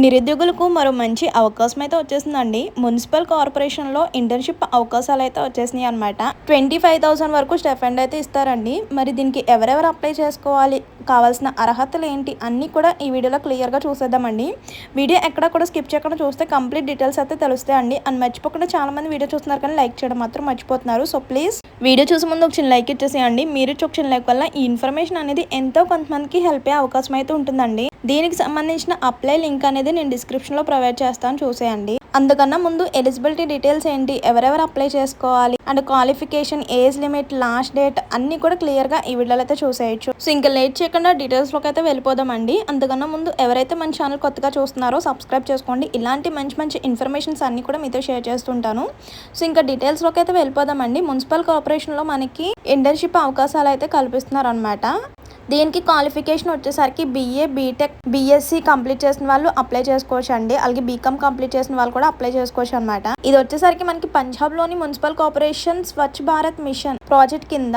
నిరుద్యోగులకు మరో మంచి అవకాశం అయితే వచ్చేసిందండి. మున్సిపల్ కార్పొరేషన్లో ఇంటర్న్షిప్ అవకాశాలు అయితే వచ్చేసినాయి అనమాట. 25,000 వరకు స్టైఫండ్ అయితే ఇస్తారండి. మరి దీనికి ఎవరెవరు అప్లై చేసుకోవాలి, కావాల్సిన అర్హతలు ఏంటి అన్నీ కూడా ఈ వీడియోలో క్లియర్గా చూసేద్దామండి. వీడియో ఎక్కడ కూడా స్కిప్ చేయకుండా చూస్తే కంప్లీట్ డీటెయిల్స్ అయితే తెలుస్తాయండి. అండ్ మర్చిపోకుండా చాలా మంది వీడియో చూస్తున్నారు కానీ లైక్ చేయడం మాత్రం మర్చిపోతున్నారు. సో ప్లీజ్ వీడియో చూసే ముందు ఒక చిన్న లైక్ ఇచ్చేసేయండి. మీరు ఒక చిన్న లైక్ వల్ల ఈ ఇన్ఫర్మేషన్ అనేది ఎంతో కొంతమందికి హెల్ప్ అయ్యే అవకాశం అయితే ఉంటుందండి. దీనికి సంబంధించిన అప్లై లింక్ అనేది నేను డిస్క్రిప్షన్లో ప్రొవైడ్ చేస్తాను, చూసేయండి. అందుకన్నా ముందు ఎలిజిబిలిటీ డీటెయిల్స్ ఏంటి, ఎవరెవరు అప్లై చేసుకోవాలి and qualification, age limit, last date అన్ని కూడా క్లియర్గా ఈ వీడియోలో అయితే చూసేయచ్చు. సో ఇంకా లేట్ చేయకుండా డీటెయిల్స్లోకి అయితే వెళ్ళిపోదామండి. అందుకన్నా ముందు ఎవరైతే మన ఛానల్ కొత్తగా చూస్తున్నారో సబ్స్క్రైబ్ చేసుకోండి. ఇలాంటి మంచి మంచి ఇన్ఫర్మేషన్స్ అన్ని కూడా మీతో షేర్ చేస్తుంటాను. సో ఇంకా డీటెయిల్స్లోకి అయితే వెళ్ళిపోదామండి. మున్సిపల్ కార్పొరేషన్లో మనకి ఇంటర్న్షిప్ అవకాశాలు అయితే కల్పిస్తున్నారు అనమాట. దీనికి క్వాలిఫికేషన్ వచ్చేసరికి BA, BTech, BSc కంప్లీట్ చేసిన వాళ్ళు అప్లై చేసుకోవచ్చు అండి. అలాగే బీకామ్ కంప్లీట్ చేసిన వాళ్ళు కూడా అప్లై చేసుకోవచ్చు అనమాట. ఇది వచ్చేసరికి మనకి పంజాబ్లోని municipal corporation Swachh Bharat mission project కింద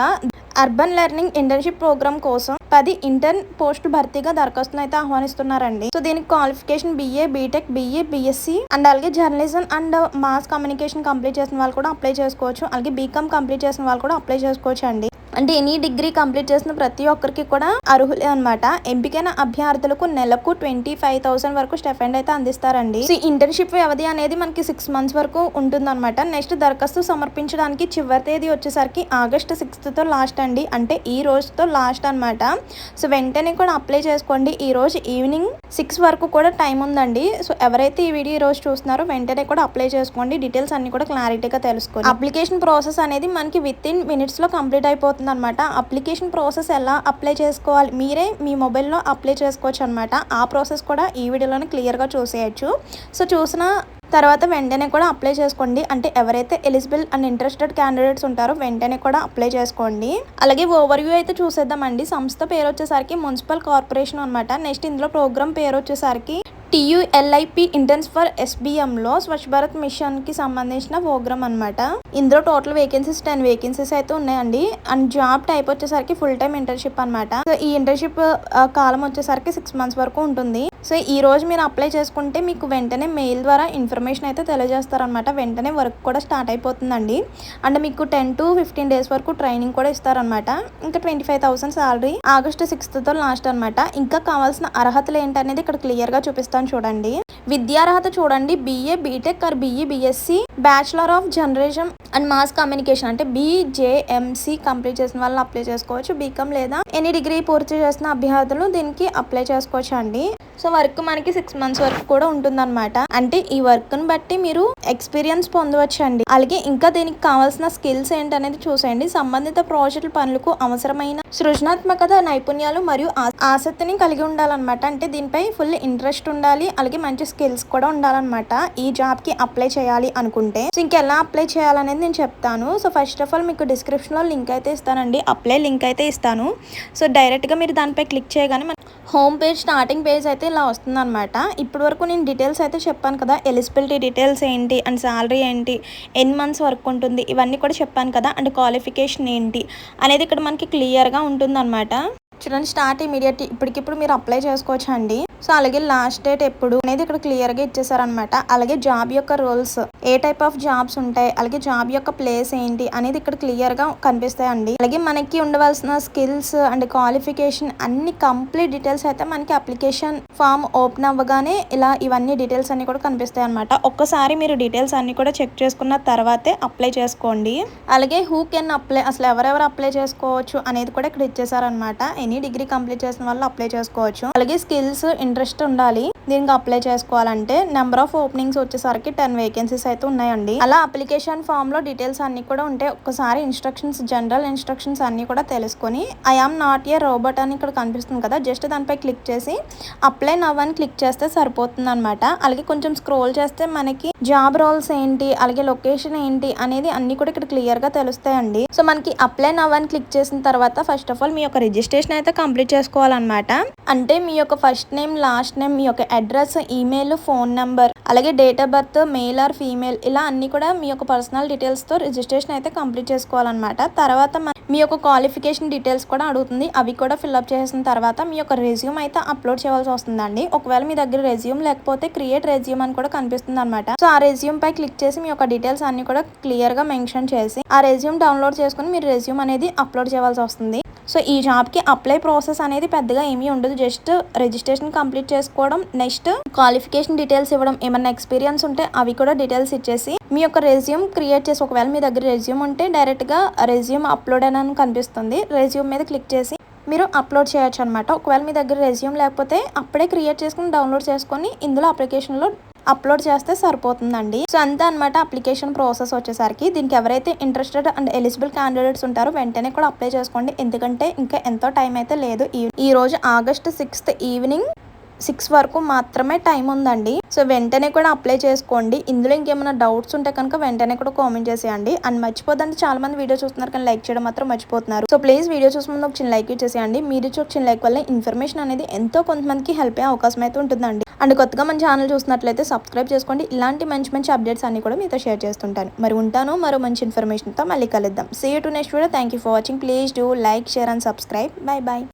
అర్బన్ లెర్నింగ్ ఇంటర్న్షిప్ ప్రోగ్రామ్ కోసం 10 ఇంటర్న్ పోస్టులు భర్తీగా దరఖాస్తులు అయితే ఆహ్వానిస్తున్నారండి. సో దీనికి qualification BA, BTech, BA, BSc and అలాగే journalism and mass communication complete చేసిన వాళ్ళు కూడా అప్లై చేసుకోవచ్చు. అలాగే బీకామ్ కంప్లీట్ చేసిన వాళ్ళు కూడా అప్లై చేసుకోవచ్చు అండి. అంటే ఎనీ డిగ్రీ కంప్లీట్ చేసిన ప్రతి ఒక్కరికి కూడా అర్హులే అనమాట. ఎంపికైన అభ్యర్థులకు నెలకు 25,000 వరకు స్టైఫండ్ అయితే అందిస్తారండి. సో ఇంటర్న్షిప్ వ్యవధి అనేది మనకి 6 months వరకు ఉంటుందన్నమాట. నెక్స్ట్ దరఖాస్తు సమర్పించడానికి చివరి తేదీ వచ్చేసరికి August 6th లాస్ట్ అండి. అంటే ఈ రోజుతో లాస్ట్ అనమాట. సో వెంటనే కూడా అప్లై చేసుకోండి. ఈ రోజు ఈవినింగ్ 6 వరకు కూడా టైం ఉందండి. సో ఎవరైతే ఈ వీడియో ఈ రోజు చూస్తున్నారో వెంటనే కూడా అప్లై చేసుకోండి. డీటెయిల్స్ అన్ని కూడా క్లారిటీగా తెలుసుకోండి. అప్లికేషన్ ప్రాసెస్ అనేది మనకి within minutes లో కంప్లీట్ అయిపోతుంది అనమాట. అప్లికేషన్ ప్రాసెస్ ఎలా అప్లై చేసుకోవాలి, మీరే మీ మొబైల్లో అప్లై చేసుకోవచ్చు అనమాట. ఆ ప్రాసెస్ కూడా ఈ వీడియోలోనే క్లియర్గా చూసేయచ్చు. సో చూసిన తర్వాత వెంటనే కూడా అప్లై చేసుకోండి. అంటే ఎవరైతే ఎలిజిబుల్ అండ్ ఇంట్రెస్టెడ్ క్యాండిడేట్స్ ఉంటారో వెంటనే కూడా అప్లై చేసుకోండి. అలాగే ఓవర్వ్యూ అయితే చూసేద్దామండి. సంస్థ పేరు వచ్చేసరికి మున్సిపల్ కార్పొరేషన్ అనమాట. నెక్స్ట్ ఇందులో ప్రోగ్రామ్ పేరు వచ్చేసరికి TULIP ఇంటర్న్స్ ఫర్ SBMలో స్వచ్ఛ భారత్ మిషన్ కి సంబంధించిన ప్రోగ్రామ్ అనమాట. ఇందులో టోటల్ వేకెన్సీస్ 10 వేకెన్సీస్ అయితే ఉన్నాయండి. అండ్ జాబ్ టైప్ వచ్చేసరికి ఫుల్ టైమ్ ఇంటర్న్షిప్ అనమాట. సో ఈ ఇంటర్న్షిప్ కాలం వచ్చేసరికి 6 months వరకు ఉంటుంది. సో ఈ రోజు మీరు అప్లై చేసుకుంటే మీకు వెంటనే మెయిల్ ద్వారా ఇన్ఫర్మేషన్ అయితే తెలియజేస్తారనమాట. వెంటనే వర్క్ కూడా స్టార్ట్ అయిపోతుందండి. అండ్ మీకు 10 to 15 days వరకు ట్రైనింగ్ కూడా ఇస్తారనమాట. ఇంకా 25,000 శాలరీ. August 6th లాస్ట్ అనమాట. ఇంకా కావాల్సిన అర్హతలు ఏంటనేది ఇక్కడ క్లియర్గా చూపిస్తాను చూడండి. విద్యార్హత చూడండి. BA, BTech or BE, BSc, bachelor of journalism and mass communication అంటే BJMC కంప్లీట్ చేసిన వాళ్ళు అప్లై చేసుకోవచ్చు. బీకామ్ లేదా ఎనీ డిగ్రీ పూర్తి చేసిన అభ్యర్థులు దీనికి అప్లై చేసుకోవచ్చు అండి. సో వర్క్ మనకి 6 months వరకు కూడా ఉంటుందన్నమాట. అంటే ఈ వర్క్ ని బట్టి మీరు ఎక్స్పీరియన్స్ పొందవచ్చు అండి. అలాగే ఇంకా దీనికి కావాల్సిన స్కిల్స్ ఏంటనేది చూసేయండి. సంబంధిత ప్రాజెక్టుల పనులకు అవసరమైన సృజనాత్మకత, నైపుణ్యాలు మరియు ఆసక్తిని కలిగి ఉండాలన్నమాట. అంటే దీనిపై ఫుల్ ఇంట్రెస్ట్ ఉండాలి. అలాగే మంచి స్కిల్స్ కూడా ఉండాలన్నమాట ఈ జాబ్ కి అప్లై చేయాలి అనుకుంటే. సో ఇంకెలా అప్లై చేయాలనేది నేను చెప్తాను. సో ఫస్ట్ ఆఫ్ ఆల్ మీకు డిస్క్రిప్షన్ లో లింక్ అయితే ఇస్తానండి. అప్లై లింక్ అయితే ఇస్తాను. సో డైరెక్ట్ గా మీరు దానిపై క్లిక్ చేయగానే హోమ్ పేజ్, స్టార్టింగ్ పేజ్ అయితే ఇలా వస్తుంది అనమాట. ఇప్పటి వరకు నేను డీటెయిల్స్ అయితే చెప్పాను కదా. ఎలిజిబిలిటీ డీటెయిల్స్ ఏంటి అండ్ శాలరీ ఏంటి, ఎన్ని మంత్స్ వర్క్ ఉంటుంది, ఇవన్నీ కూడా చెప్పాను కదా. అండ్ క్వాలిఫికేషన్ ఏంటి అనేది ఇక్కడ మనకి క్లియర్గా ఉంటుంది అనమాట. చూడండి, స్టార్ట్ ఇమీడియట్, ఇప్పటికిప్పుడు మీరు అప్లై చేసుకోవచ్చు అండి. సో అలాగే లాస్ట్ డేట్ ఎప్పుడు అనేది ఇక్కడ క్లియర్గా ఇచ్చేసారనమాట. అలాగే జాబ్ యొక్క రోల్స్, ఏ టైప్ ఆఫ్ జాబ్స్ ఉంటాయి, అలాగే జాబ్ యొక్క ప్లేస్ ఏంటి అనేది ఇక్కడ క్లియర్గా కనిపిస్తాయండి. అలాగే మనకి ఉండవలసిన స్కిల్స్ అండ్ క్వాలిఫికేషన్ అన్ని కంప్లీట్ డీటెయిల్స్ అయితే మనకి అప్లికేషన్ ఫామ్ ఓపెన్ అవ్వగానే ఇలా ఇవన్నీ డీటెయిల్స్ అన్ని కూడా కనిపిస్తాయి అనమాట. ఒక్కసారి మీరు డీటెయిల్స్ అన్ని కూడా చెక్ చేసుకున్న తర్వాతే అప్లై చేసుకోండి. అలాగే హూ కెన్ అప్లై, అసలు ఎవరెవరు అప్లై చేసుకోవచ్చు అనేది కూడా ఇక్కడ ఇచ్చేసారనమాట. ఎనీ డిగ్రీ కంప్లీట్ చేసిన వాళ్ళు అప్లై చేసుకోవచ్చు. అలాగే స్కిల్స్, ఇంట్రెస్ట్ ఉండాలి దీనికి అప్లై చేసుకోవాలంటే. నెంబర్ ఆఫ్ ఓపెనింగ్స్ వచ్చేసరికి 10 వేకెన్సీస్ అయితే ఉన్నాయండి. అలా అప్లికేషన్ ఫామ్ లో డీటెయిల్స్ అన్ని కూడా ఉంటాయి. ఒక్కసారి ఇన్స్ట్రక్షన్స్, జనరల్ ఇన్స్ట్రక్షన్స్ అన్ని కూడా తెలుసుకొని I am not a robot అని ఇక్కడ కనిపిస్తుంది కదా, జస్ట్ దానిపై క్లిక్ చేసి అప్లై నవ్ అని క్లిక్ చేస్తే సరిపోతుంది అనమాట. అలాగే కొంచెం స్క్రోల్ చేస్తే మనకి జాబ్ రోల్స్ ఏంటి, అలాగే లొకేషన్ ఏంటి అనేది అన్ని కూడా ఇక్కడ క్లియర్ గా తెలుస్తాయండి. సో మనకి అప్లై నవ్ అని క్లిక్ చేసిన తర్వాత ఫస్ట్ ఆఫ్ ఆల్ మీ యొక్క రిజిస్ట్రేషన్ అయితే కంప్లీట్ చేసుకోవాలన్నమాట. అంటే మీ యొక్క ఫస్ట్ నేమ్, లాస్ట్ నేమ్, మీ యొక్క అడ్రస్, ఈమెయిల్, ఫోన్ నెంబర్, అలాగే date of birth, male or female, ఇలా అన్ని కూడా మీ యొక్క పర్సనల్ డీటెయిల్స్తో రిజిస్ట్రేషన్ అయితే కంప్లీట్ చేసుకోవాలన్నమాట. తర్వాత మీ యొక్క క్వాలిఫికేషన్ డీటెయిల్స్ కూడా అడుగుతుంది, అవి కూడా ఫిల్అప్ చేసిన తర్వాత మీ యొక్క రెజ్యూమ్ అయితే అప్లోడ్ చేయాల్సి వస్తుందండి. ఒకవేళ మీ దగ్గర రెజ్యూమ్ లేకపోతే క్రియేట్ రెజ్యూమ్ అని కూడా కనిపిస్తుంది అనమాట. సో ఆ రెజ్యూమ్ పై క్లిక్ చేసి మీ యొక్క డీటెయిల్స్ అన్ని కూడా క్లియర్ గా మెన్షన్ చేసి ఆ రెజ్యూమ్ డౌన్లోడ్ చేసుకుని మీరు రెజ్యూమ్ అనేది అప్లోడ్ చేయాల్సి వస్తుంది. సో ఈ జాబ్కి అప్లై ప్రాసెస్ అనేది పెద్దగా ఏమీ ఉండదు. జస్ట్ రిజిస్ట్రేషన్ కంప్లీట్ చేసుకోవడం, నెక్స్ట్ క్వాలిఫికేషన్ డీటెయిల్స్ ఇవ్వడం, ఏమన్నా ఎక్స్పీరియన్స్ ఉంటే అవి కూడా డీటెయిల్స్ ఇచ్చేసి మీ యొక్క రెజ్యూమ్ క్రియేట్ చేసి, ఒకవేళ మీ దగ్గర రెజ్యూమ్ ఉంటే డైరెక్ట్గా రెజ్యూమ్ అప్లోడ్ అని కనిపిస్తుంది, రెజ్యూమ్ మీద క్లిక్ చేసి మీరు అప్లోడ్ చేయొచ్చు అనమాట. ఒకవేళ మీ దగ్గర రెజ్యూమ్ లేకపోతే అప్పుడే క్రియేట్ చేసుకుని డౌన్లోడ్ చేసుకొని ఇందులో అప్లికేషన్లో అప్లోడ్ చేస్తే సరిపోతుందండి. సో అంతే అనమాట అప్లికేషన్ ప్రాసెస్ వచ్చేసరికి. దీనికి ఎవరైతే ఇంట్రెస్టెడ్ అండ్ ఎలిజిబుల్ క్యాండిడేట్స్ ఉంటారో వెంటనే కూడా అప్లై చేసుకోండి, ఎందుకంటే ఇంకా ఎంతో టైం అయితే లేదు. ఈ రోజు August 6th ఈవినింగ్ 6 వరకు మాత్రమే టైం ఉందండి. సో వెంటనే కూడా అప్లై చేసుకోండి. ఇందులో ఇంకేమైనా డౌట్స్ ఉంటే కనుక వెంటనే కూడా కామెంట్ చేసేయండి. అండ్ మర్చిపోదండి, చాలా మంది వీడియో చూస్తున్నారు కానీ లైక్ చేయడం మాత్రం మర్చిపోతున్నారు. సో ప్లీజ్ వీడియో చూసే ముందు ఒక చిన్న లైక్ ఇచ్చేసేయండి. మీరు ఒక చిన్న లైక్ వల్ల ఇన్ఫర్మేషన్ అనేది ఎంతో కొంతమందికి హెల్ప్ అయ్యే అవకాశం అయితే ఉంటుందండి. అండ్ కొత్తగా మన ఛానల్ చూసినట్లయితే సబ్స్క్రైబ్ చేసుకోండి. ఇలాంటి మంచి మంచి అప్డేట్స్ అన్ని కూడా మీతో షేర్ చేస్తుంటాను. మరి ఉంటాను మరో మంచి ఇన్ఫర్మేషన్తో మళ్ళీ కలుద్దాం. See you to next video. Thank you for watching. Please do like, share and subscribe. Bye by.